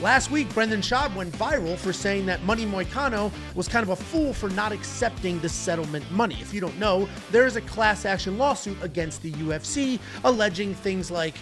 Last week, Brendan Schaub went viral for saying that Money Moicano was kind of a fool for not accepting the settlement money. If you don't know, there is a class action lawsuit against the UFC alleging things like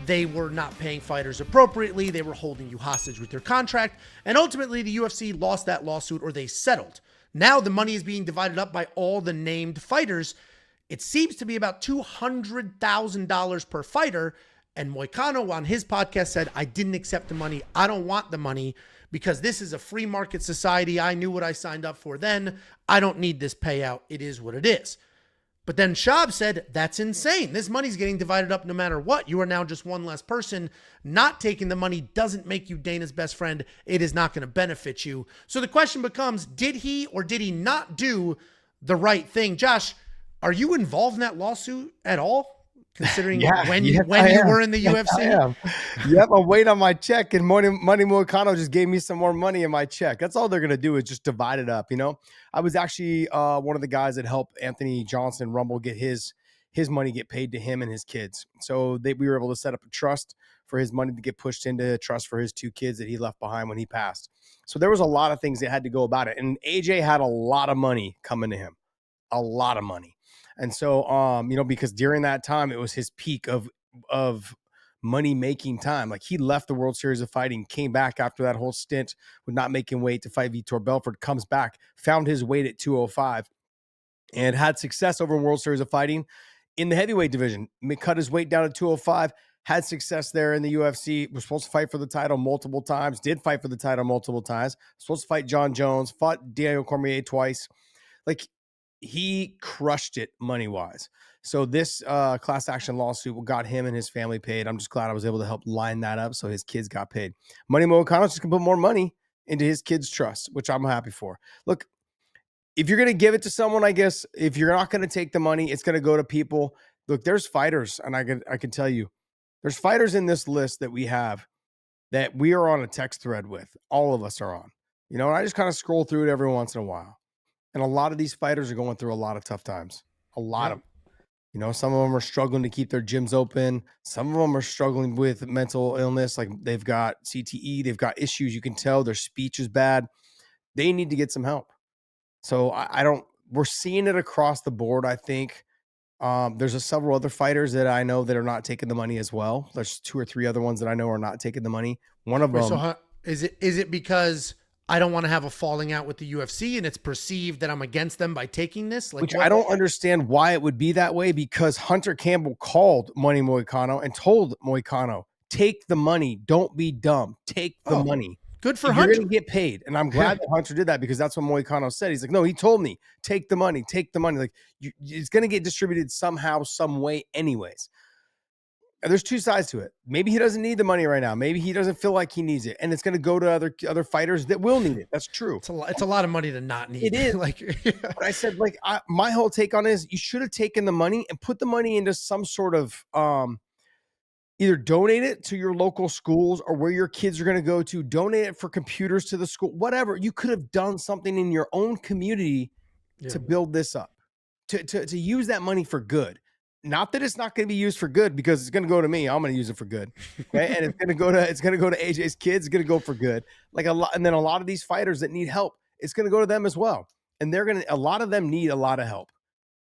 they were not paying fighters appropriately, they were holding you hostage with your contract, and ultimately the UFC lost that lawsuit or they settled. Now the money is being divided up by all the named fighters. It seems to be about $200,000 per fighter. And Moicano on his podcast said, I didn't accept the money. I don't want the money because this is a free market society. I knew what I signed up for then. I don't need this payout. It is what it is. But then Schaub said, that's insane. This money's getting divided up no matter what. You are now just one less person. Not taking the money doesn't make you Dana's best friend. It is not going to benefit you. So the question becomes, did he or did he not do the right thing? Josh, are you involved in that lawsuit at all? Considering when you were in the UFC? I am. Yep, I'm waiting on my check, and Money Moicano just gave me some more money in my check. That's all they're going to do is just divide it up, you know? I was actually one of the guys that helped Anthony Johnson Rumble get his money get paid to him and his kids. So we were able to set up a trust for his money to get pushed into a trust for his 2 kids that he left behind when he passed. So there was a lot of things that had to go about it. And AJ had a lot of money coming to him, a lot of money. And so, because during that time, it was his peak of money making time. Like he left the World Series of Fighting, came back after that whole stint with not making weight to fight Vitor Belfort, comes back, found his weight at 205 and had success over in World Series of Fighting in the heavyweight division. Cut his weight down to 205, had success there in the UFC, was supposed to fight for the title multiple times, did fight for the title multiple times, supposed to fight John Jones, fought Daniel Cormier twice. Like, he crushed it money-wise. So this class action lawsuit got him and his family paid. I'm just glad I was able to help line that up so his kids got paid. Money Moicano's just going to put more money into his kids' trust, which I'm happy for. Look, if you're going to give it to someone, I guess, if you're not going to take the money, it's going to go to people. Look, there's fighters, and I can tell you, there's fighters in this list that we have that we are on a text thread with. All of us are on. You know, and I just kind of scroll through it every once in a while. And a lot of these fighters are going through a lot of tough times. A lot of them. You know, some of them are struggling to keep their gyms open. Some of them are struggling with mental illness. Like they've got CTE. They've got issues. You can tell their speech is bad. They need to get some help. So we're seeing it across the board, I think. There's several other fighters that I know that are not taking the money as well. There's 2 or 3 other ones that I know are not taking the money. One of them. So is it because I don't want to have a falling out with the UFC and it's perceived that I'm against them by taking this? Which I don't understand why it would be that way, because Hunter Campbell called Money Moicano and told Moicano, take the money. Don't be dumb. Take the money. Good for Hunter. You're going to get paid. And I'm glad that Hunter did that, because that's what Moicano said. He's like, no, he told me, take the money. Take the money. Like it's going to get distributed somehow, some way anyways. And there's 2 sides to it. Maybe he doesn't need the money right now. Maybe he doesn't feel like he needs it, and it's going to go to other fighters that will need it. That's true. It's a lot of money to not need. It is. But I said, my whole take on it is you should have taken the money and put the money into some sort of either donate it to your local schools or where your kids are going to go to. Donate it for computers to the school. Whatever. You could have done something in your own community to build this up, to use that money for good. Not that it's not going to be used for good, because it's going to go to me. I'm going to use it for good. Okay. And it's going to go to AJ's kids. It's going to go for good. And then a lot of these fighters that need help, it's going to go to them as well. And a lot of them need a lot of help.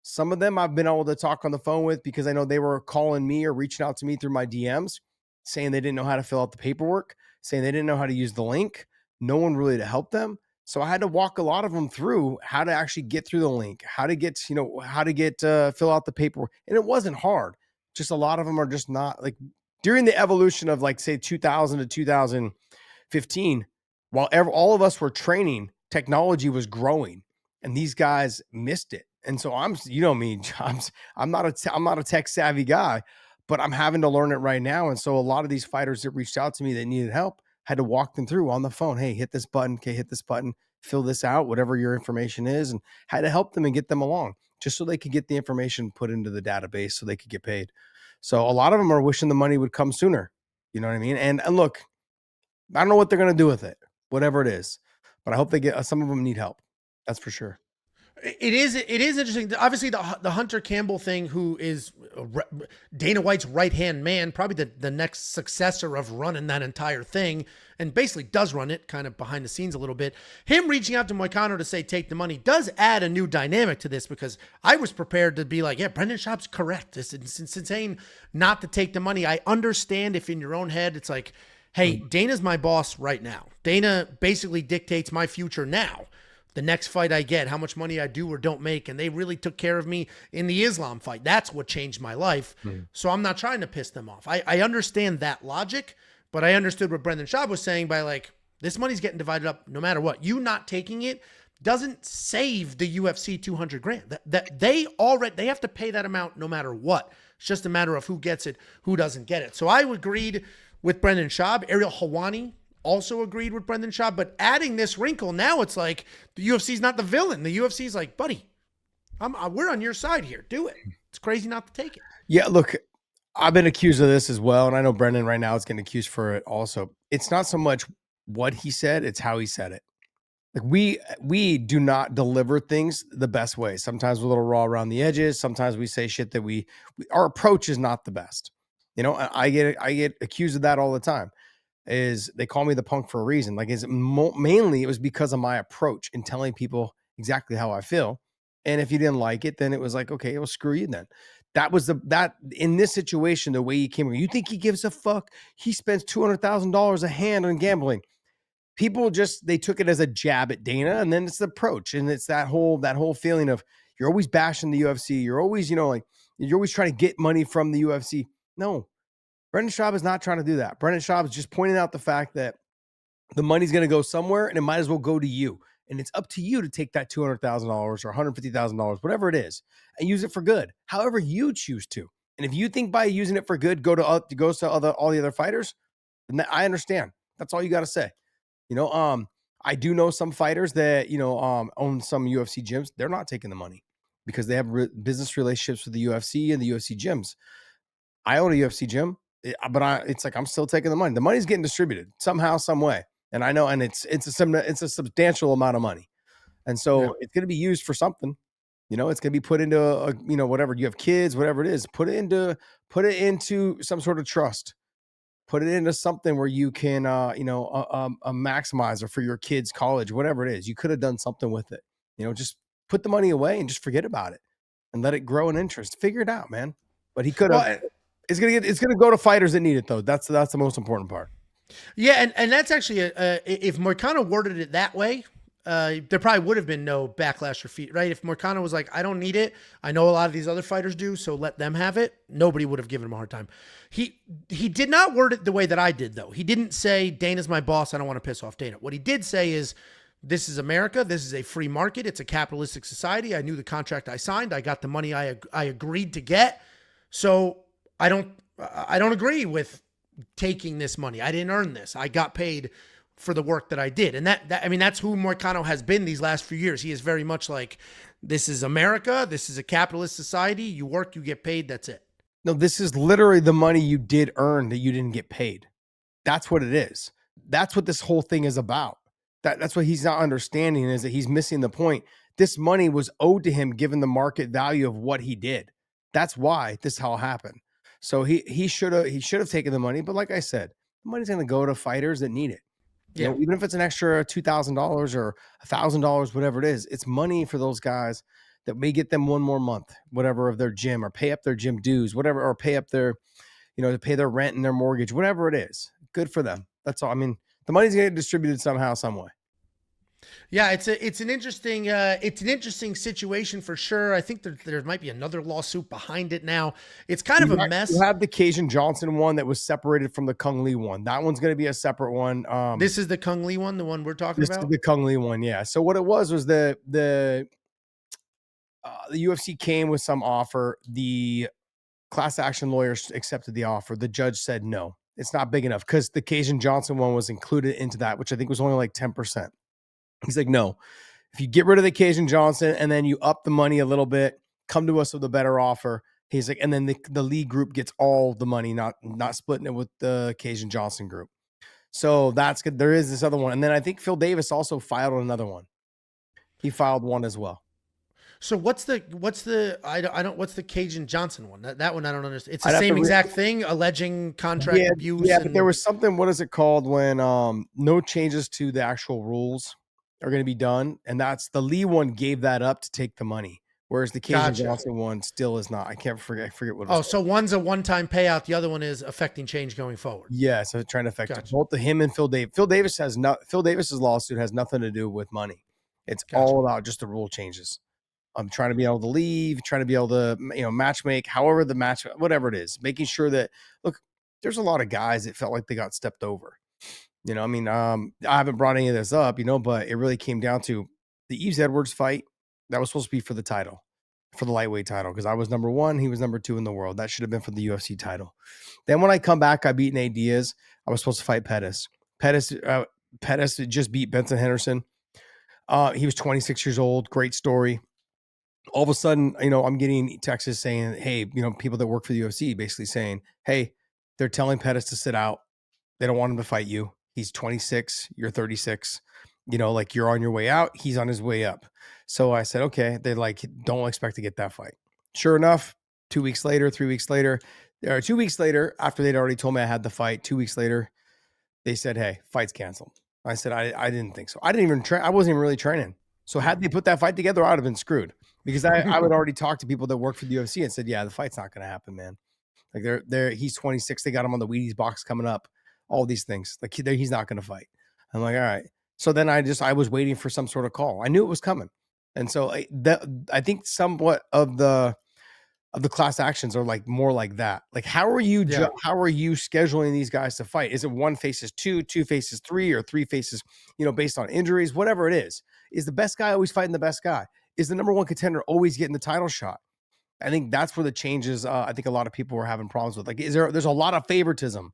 Some of them I've been able to talk on the phone with, because I know they were calling me or reaching out to me through my DMs saying they didn't know how to fill out the paperwork, saying they didn't know how to use the link. No one really to help them. So I had to walk a lot of them through how to actually get through the link, how to get fill out the paperwork. And it wasn't hard. Just a lot of them are just not, like, during the evolution of, like, say 2000 to 2015, while all of us were training, technology was growing and these guys missed it. And so I'm not a tech savvy guy, but I'm having to learn it right now. And so a lot of these fighters that reached out to me that needed help, had to walk them through on the phone. Hey, hit this button. Okay, hit this button. Fill this out, whatever your information is, and had to help them and get them along just so they could get the information put into the database so they could get paid. So a lot of them are wishing the money would come sooner. You know what I mean? And look, I don't know what they're going to do with it, whatever it is, but I hope they get, some of them need help. That's for sure. It is interesting. Obviously, the Hunter Campbell thing, who is Dana White's right hand man, probably the next successor of running that entire thing, and basically does run it kind of behind the scenes a little bit. Him reaching out to Moicano to say take the money does add a new dynamic to this, because I was prepared to be like, yeah, Brendan Schaub's correct. It's insane not to take the money. I understand if in your own head it's like, hey, Dana's my boss right now. Dana basically dictates my future now. The next fight I get, how much money I do or don't make, and they really took care of me in the Islam fight. That's what changed my life. So I'm not trying to piss them off. I understand that logic, but I understood what Brendan Schaub was saying by like, this money's getting divided up no matter what. You not taking it doesn't save the UFC 200 grand. That they have to pay that amount no matter what. It's just a matter of who gets it, who doesn't get it. So I agreed with Brendan Schaub. Ariel Helwani also agreed with Brendan Schaub, but adding this wrinkle, now it's like the UFC's not the villain. The UFC's like, buddy, we're on your side here. Do it. It's crazy not to take it. Yeah, look, I've been accused of this as well, and I know Brendan right now is getting accused for it also. It's not so much what he said, it's how he said it. Like we do not deliver things the best way. Sometimes we're a little raw around the edges. Sometimes we say shit that our approach is not the best. You know, I get accused of that all the time. Is they call me the punk for a reason. Like, mainly it was because of my approach in telling people exactly how I feel. And if you didn't like it, then it was like, okay, well, screw you then. That was that in this situation, the way he came. You think he gives a fuck? He spends $200,000 a hand on gambling. People they took it as a jab at Dana, and then it's the approach, and it's that whole feeling of you're always bashing the UFC. You're always, like you're always trying to get money from the UFC. No, Brendan Schaub is not trying to do that. Brendan Schaub is just pointing out the fact that the money's going to go somewhere, and it might as well go to you. And it's up to you to take that $200,000 or $150,000, whatever it is, and use it for good, however you choose to. And if you think by using it for good, go to all the other fighters, then I understand. That's all you got to say. I do know some fighters that own some UFC gyms. They're not taking the money because they have business relationships with the UFC and the UFC gyms. I own a UFC gym. But it's like I'm still taking the money. The money's getting distributed somehow, some way, and I know, and it's a substantial amount of money, and so it's going to be used for something. It's going to be put into whatever you have kids, whatever it is, put it into some sort of trust, put it into something where you can a maximizer for your kids' college, whatever it is. You could have done something with it. Just put the money away and just forget about it and let it grow in interest. Figure it out, man. But he could have. Well, it's gonna go to fighters that need it though. That's the most important part. Yeah, and that's actually if Moicano worded it that way, there probably would have been no backlash or feed, right? If Moicano was like, I don't need it, I know a lot of these other fighters do, so let them have it, nobody would have given him a hard time. He did not word it the way that I did though. He didn't say Dana's my boss, I don't want to piss off Dana. What he did say is, this is America. This is a free market. It's a capitalistic society. I knew the contract I signed. I got the money I agreed to get. So I don't agree with taking this money. I didn't earn this. I got paid for the work that I did. And that's who Moicano has been these last few years. He is very much like, this is America. This is a capitalist society. You work, you get paid. That's it. No, this is literally the money you did earn that you didn't get paid. That's what it is. That's what this whole thing is about. That's what he's not understanding, is that he's missing the point. This money was owed to him given the market value of what he did. That's why this all happened. So he should have taken the money, but like I said, the money's going to go to fighters that need it. Yeah. Even if it's an extra $2,000 or $1,000, whatever it is, it's money for those guys that may get them one more month, whatever, of their gym, or pay up their gym dues, whatever, or pay up their, to pay their rent and their mortgage, whatever it is. Good for them. That's all. I mean, the money's going to get distributed somehow, some way. Yeah, it's an interesting situation for sure. I think there might be another lawsuit behind it now. It's kind of a mess. You have the Cajun Johnson one that was separated from the Kung Lee one. That one's going to be a separate one. This is the Kung Lee one, the one we're talking about? This is the Kung Lee one, yeah. So what it was the UFC came with some offer. The class action lawyers accepted the offer. The judge said no, it's not big enough, because the Cajun Johnson one was included into that, which I think was only like 10%. He's like, no, if you get rid of the Cajun Johnson and then you up the money a little bit, come to us with a better offer. He's like, and then the league group gets all the money, not splitting it with the Cajun Johnson group. So that's good. There is this other one. And then I think Phil Davis also filed on another one. He filed one as well. So what's the Cajun Johnson one? That one I don't understand. It's the I'd have to same exact thing, alleging contract Yeah, abuse yeah, but there and was something, what is it called when no changes to the actual rules are going to be done, and that's the Lee one gave that up to take the money, whereas the Cajun gotcha. Johnson one still is not. I forget what it's Oh, called. so one's a one-time payout, the other one is affecting change going forward. Yeah, so trying to affect Gotcha. both the him and Phil Davis. Phil Davis's lawsuit has nothing to do with money. It's Gotcha. all about just the rule changes. I'm trying to be able to leave, trying to be able to, match make, however the match, whatever it is, making sure that, look, there's a lot of guys that felt like they got stepped over. I mean, I haven't brought any of this up, but it really came down to the Eves Edwards fight that was supposed to be for the title, for the lightweight title, because I was number one, he was number two in the world. That should have been for the UFC title. Then when I come back, I beat Nate Diaz. I was supposed to fight Pettis. Pettis just beat Benson Henderson. He was 26 years old. Great story. All of a sudden, I'm getting texts saying, hey, people that work for the UFC basically saying, hey, they're telling Pettis to sit out. They don't want him to fight you. He's 26, you're 36. Like you're on your way out, he's on his way up. So I said, okay, they don't expect to get that fight. Sure enough, 2 weeks later, 3 weeks later, or 2 weeks later, after they'd already told me I had the fight, 2 weeks later, they said, hey, fight's canceled. I said, I didn't think so. I didn't even train. I wasn't even really training. So had they put that fight together, I'd have been screwed because I would already talk to people that work for the UFC and said, yeah, the fight's not going to happen, man. Like he's 26. They got him on the Wheaties box coming up. All these things. Like he's not going to fight. I'm like, all right. So then I was waiting for some sort of call. I knew it was coming. And so I think somewhat of the class actions are like more like that. Like, how are you scheduling these guys to fight? Is it one faces two faces three, or three faces, based on injuries, whatever it is? Is the best guy always fighting the best guy? Is the number one contender always getting the title shot? I think that's where the changes. I think a lot of people were having problems with. Like, there's a lot of favoritism,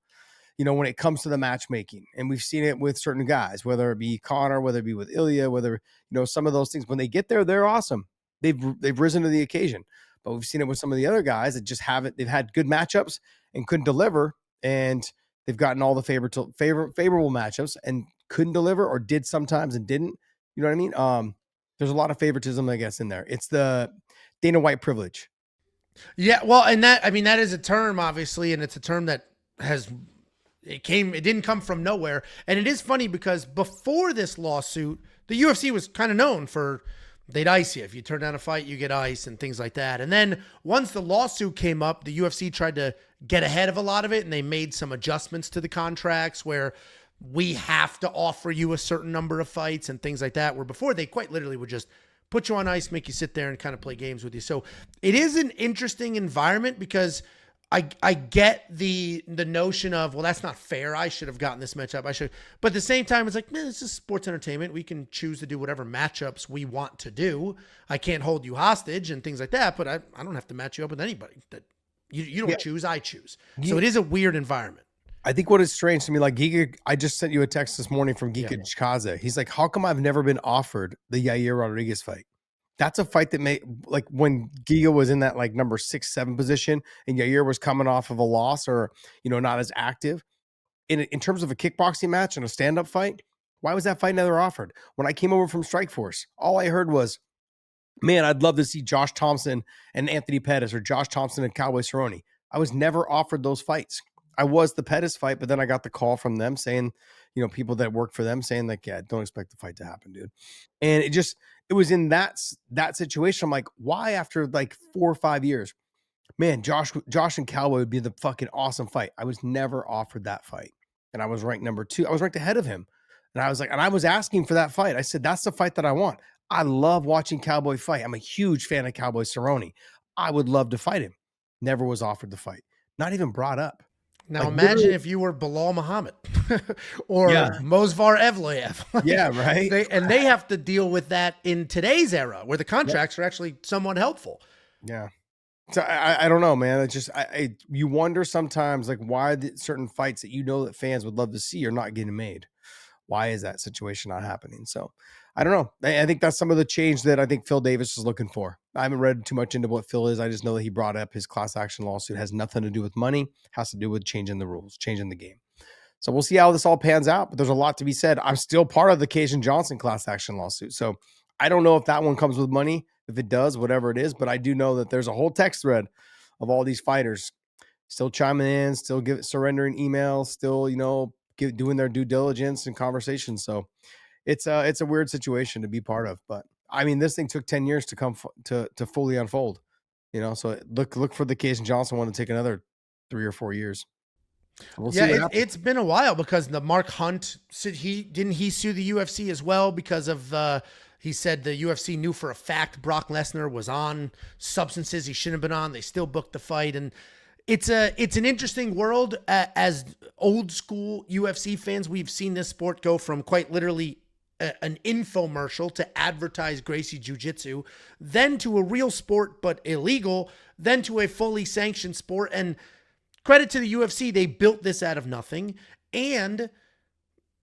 when it comes to the matchmaking, and we've seen it with certain guys, whether it be Connor, whether it be with Ilya, whether some of those things. When they get there, they're awesome. They've risen to the occasion. But we've seen it with some of the other guys that just haven't. They've had good matchups and couldn't deliver, and they've gotten all the favorable matchups and couldn't deliver, or did sometimes and didn't. You know what I mean? There's a lot of favoritism, I guess, in there. It's the Dana White privilege. Yeah, well, and that is a term, obviously, and it's a term that it didn't come from nowhere. And it is funny because before this lawsuit, the UFC was kind of known for, they'd ice you. If you turn down a fight, you get ice and things like that. And then once the lawsuit came up, the UFC tried to get ahead of a lot of it, and they made some adjustments to the contracts where we have to offer you a certain number of fights and things like that, where before they quite literally would just put you on ice, make you sit there and kind of play games with you. So it is an interesting environment because I get the notion of, well, that's not fair. I should have gotten this matchup. But at the same time, it's like, man, this is sports entertainment. We can choose to do whatever matchups we want to do. I can't hold you hostage and things like that, but I don't have to match you up with anybody. That you don't choose, I choose. So it is a weird environment. I think what is strange to me, like Giga, I just sent you a text this morning from Giga Chikaze. He's like, how come I've never been offered the Yair Rodriguez fight? That's a fight that like when Giga was in that like number 6, 7 position and Yair was coming off of a loss, or, not as active in terms of a kickboxing match and a stand-up fight. Why was that fight never offered? When I came over from Strikeforce, all I heard was, man, I'd love to see Josh Thompson and Anthony Pettis, or Josh Thompson and Cowboy Cerrone. I was never offered those fights. I was the Pettis fight, but then I got the call from them saying, people that work for them saying like, yeah, don't expect the fight to happen, dude. And it was in that situation. I'm like, why after like 4 or 5 years, man, Josh and Cowboy would be the fucking awesome fight. I was never offered that fight. And I was ranked number 2. I was ranked ahead of him. And I was asking for that fight. I said, that's the fight that I want. I love watching Cowboy fight. I'm a huge fan of Cowboy Cerrone. I would love to fight him. Never was offered the fight. Not even brought up. Now Like, imagine if you were Bilal Muhammad or Mozvar Evloev. Yeah, right. They have to deal with that in today's era where the contracts are actually somewhat helpful. Yeah. So I don't know, man. It's just you wonder sometimes like why certain fights that that fans would love to see are not getting made. Why is that situation not happening? So I don't know. I think that's some of the change that I think Phil Davis is looking for. I haven't read too much into what Phil is. I just know that he brought up his class action lawsuit. It has nothing to do with money. Has to do with changing the rules, changing the game. So we'll see how this all pans out. But there's a lot to be said. I'm still part of the Cajun Johnson class action lawsuit. So I don't know if that one comes with money. if it does, whatever it is. But I do know that there's a whole text thread of all these fighters still chiming in, still surrendering emails, still, doing their due diligence and conversations. So it's a weird situation to be part of. But I mean, this thing took 10 years to come to fully unfold, so look for the case Johnson one to take another 3 or 4 years. We'll see what happens. It's been a while because the Mark Hunt said he sue the UFC as well because of he said the UFC knew for a fact Brock Lesnar was on substances he shouldn't have been on. They still booked the fight, and it's an interesting world. As old school UFC fans, we've seen this sport go from quite literally an infomercial to advertise Gracie Jiu-Jitsu, then to a real sport but illegal, then to a fully sanctioned sport. And credit to the UFC, they built this out of nothing. And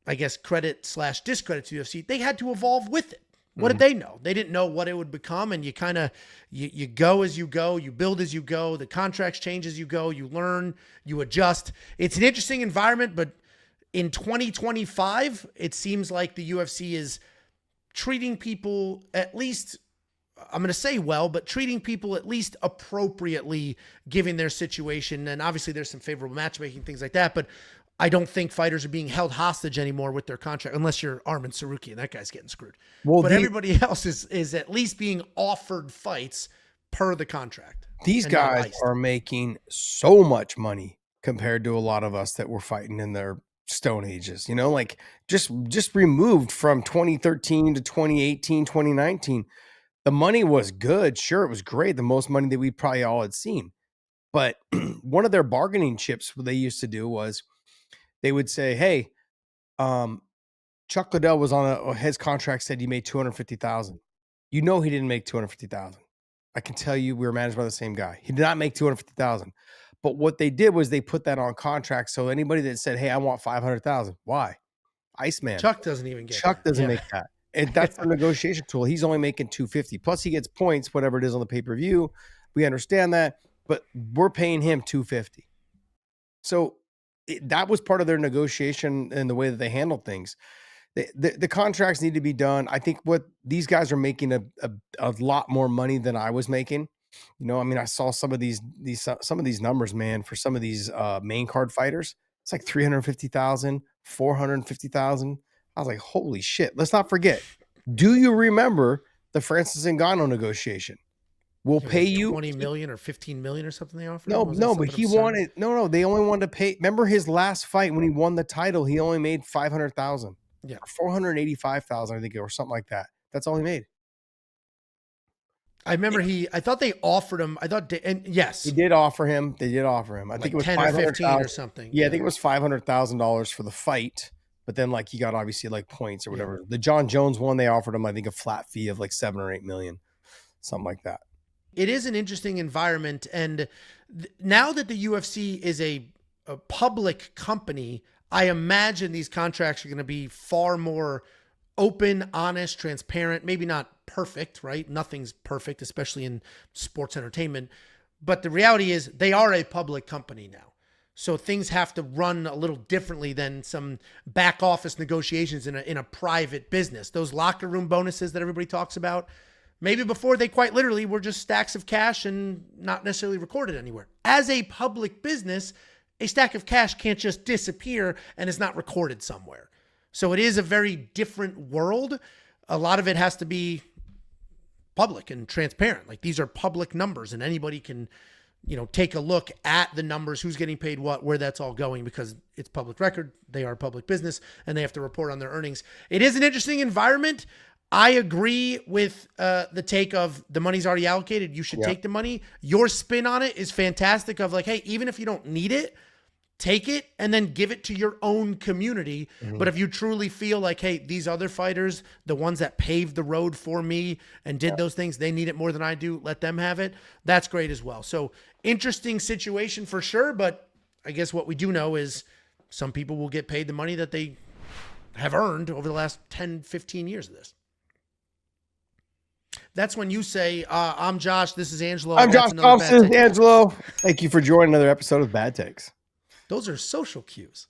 I guess credit/discredit to the UFC, they had to evolve with it. What did they know? They didn't know what it would become. And you kind of, you go as you go, you build as you go, the contracts change as you go, you learn, you adjust. It's an interesting environment, but in 2025, it seems like the UFC is treating people at least, I'm going to say but treating people at least appropriately given their situation. And obviously there's some favorable matchmaking, things like that, but I don't think fighters are being held hostage anymore with their contract, unless you're Armin Saruki, and that guy's getting screwed. But everybody else is at least being offered fights per the contract. These guys are making so much money compared to a lot of us that were fighting in their stone ages, like just removed from 2013 to 2018, 2019. The money was good. Sure, it was great. The most money that we probably all had seen. But one of their bargaining chips, what they used to do was they would say, hey, Chuck Liddell was on his contract said he made $250,000. He didn't make $250,000. I can tell you we were managed by the same guy. He did not make $250,000. But what they did was they put that on contract. So anybody that said, hey, I want $500,000. Why? Iceman. Chuck doesn't even get Chuck doesn't make that. And that's the negotiation tool. He's only making $250. Plus he gets points, whatever it is on the pay-per-view. We understand that, but we're paying him $250. So that was part of their negotiation and the way that they handled things. The contracts need to be done. I think what these guys are making a lot more money than I was making. I saw some of these numbers, man, for some of these main card fighters. It's like 350,000, 450,000. I was like, holy shit. Let's not forget. Do you remember the Francis Ngannou negotiation? We'll pay you 20 million or 15 million or something they offered. No, but he wanted, they only wanted to pay. Remember his last fight when he won the title, he only made 500,000. Yeah. 485,000, I think, or something like that. That's all he made. I remember I thought they offered him. And yes. They did offer him. I think it was 10 or 15 or something. Yeah, I think it was $500,000 for the fight. But then he got obviously points or whatever. Yeah. The John Jones one, they offered him, I think, a flat fee of 7 or 8 million, something like that. It is an interesting environment. And now that the UFC is a public company, I imagine these contracts are going to be far more open, honest, transparent, maybe not perfect, right? Nothing's perfect, especially in sports entertainment. But the reality is they are a public company now. So things have to run a little differently than some back office negotiations in a private business. Those locker room bonuses that everybody talks about, maybe before they quite literally were just stacks of cash and not necessarily recorded anywhere. As a public business, a stack of cash can't just disappear and is not recorded somewhere. So it is a very different world. A lot of it has to be public and transparent. These are public numbers and anybody can, take a look at the numbers, who's getting paid what, where that's all going, because it's public record. They are a public business and they have to report on their earnings. It is an interesting environment. I agree with the take of the money's already allocated. You should take the money. Your spin on it is fantastic of hey, even if you don't need it, take it and then give it to your own community. Mm-hmm. But if you truly feel hey, these other fighters, the ones that paved the road for me and did those things, they need it more than I do, let them have it. That's great as well. So interesting situation for sure. But I guess what we do know is some people will get paid the money that they have earned over the last 10, 15 years of this. That's when you say, I'm Josh, this is Angelo. I'm Josh Thompson, Angelo. Thank you for joining another episode of Bad Takes. Those are social cues.